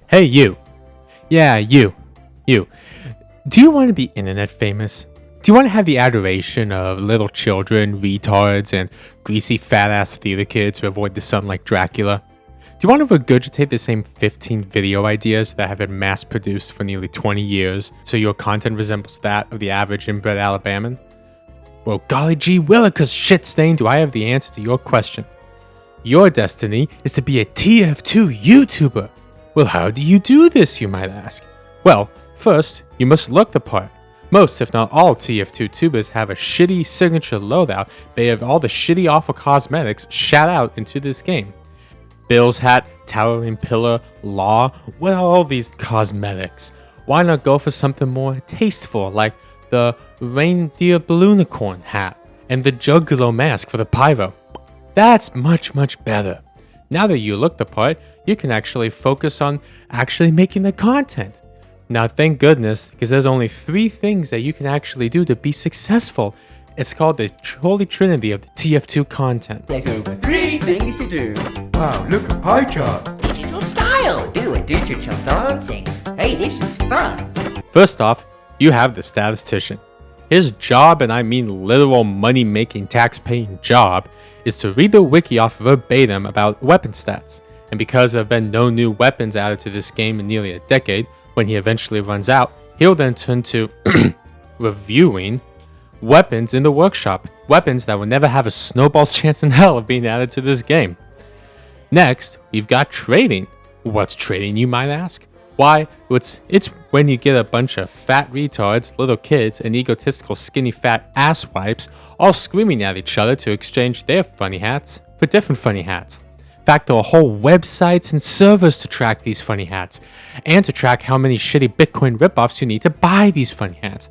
Hey you. Yeah, you. You. Do you want to be internet famous? Do you want to have the adoration of little children, retards, and greasy fat-ass theater kids who avoid the sun like Dracula? Do you want to regurgitate the same 15 video ideas that have been mass-produced for nearly 20 years so your content resembles that of the average inbred Alabaman? Well, golly gee willikers shitstain, do I have the answer to your question. Your destiny is to be a TF2 Youtuber. Well, how do you do this, you might ask? Well, first, you must look the part. Most, if not all, TF2 tubers have a shitty signature loadout. They have all the shitty awful cosmetics shat out into this game. Bill's hat, towering pillar, law, what are all these cosmetics? Why not go for something more tasteful like the reindeer balloonicorn hat and the juggalo mask for the pyro? That's much better. Now that you look the part, you can actually focus on actually making the content. Now thank goodness, because there's only 3 things that you can actually do to be successful. It's called the holy trinity of the TF2 content. There's over 3 things to do. Wow, look at pie chart. Digital style. Do a digital dancing. Hey, this is fun. First off, you have the statistician. His job, and I mean literal money-making, tax-paying job, is to read the wiki off verbatim about weapon stats. And because there have been no new weapons added to this game in nearly a decade, when he eventually runs out, he'll then turn to reviewing weapons in the workshop. Weapons that will never have a snowball's chance in hell of being added to this game. Next, we've got trading. What's trading, you might ask? Why, it's when you get a bunch of fat retards, little kids, and egotistical skinny fat asswipes all screaming at each other to exchange their funny hats for different funny hats. In fact, there are whole websites and servers to track these funny hats, and to track how many shitty Bitcoin ripoffs you need to buy these funny hats.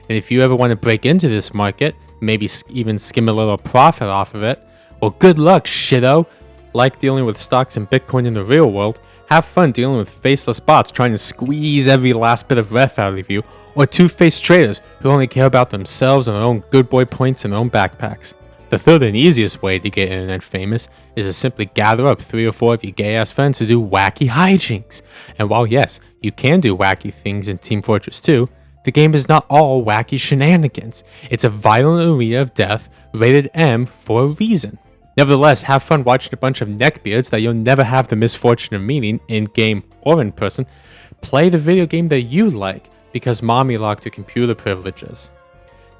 And if you ever want to break into this market, maybe even skim a little profit off of it, well, good luck, shitto. Like dealing with stocks and Bitcoin in the real world, have fun dealing with faceless bots trying to squeeze every last bit of ref out of you, or two-faced traders who only care about themselves and their own good boy points in their own backpacks. The third and easiest way to get internet famous is to simply gather up 3 or 4 of your gay-ass friends to do wacky hijinks. And while yes, you can do wacky things in Team Fortress 2, the game is not all wacky shenanigans. It's a violent arena of death, rated M for a reason. Nevertheless, have fun watching a bunch of neckbeards that you'll never have the misfortune of meeting in-game or in person play the video game that you like because mommy locked your computer privileges.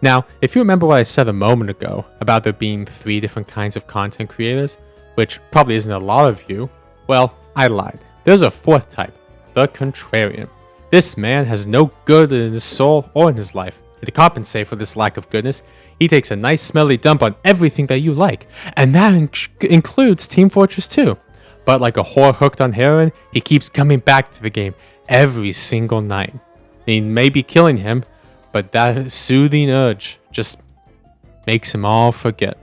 Now, if you remember what I said a moment ago about there being 3 different kinds of content creators, which probably isn't a lot of you, well, I lied. There's a 4th type, the contrarian. This man has no good in his soul or in his life. And to compensate for this lack of goodness, he takes a nice smelly dump on everything that you like, and that includes Team Fortress 2. But like a whore hooked on heroin, he keeps coming back to the game every single night. He may be killing him, but that soothing urge just makes him all forget.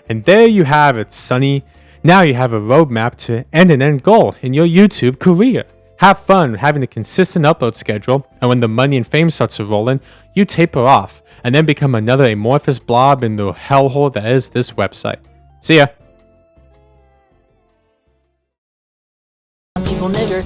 And there you have it, Sonny. Now you have a roadmap to an end goal in your YouTube career. Have fun having a consistent upload schedule, and when the money and fame starts to roll in, you taper off, and then become another amorphous blob in the hellhole that is this website. See ya! People nigger.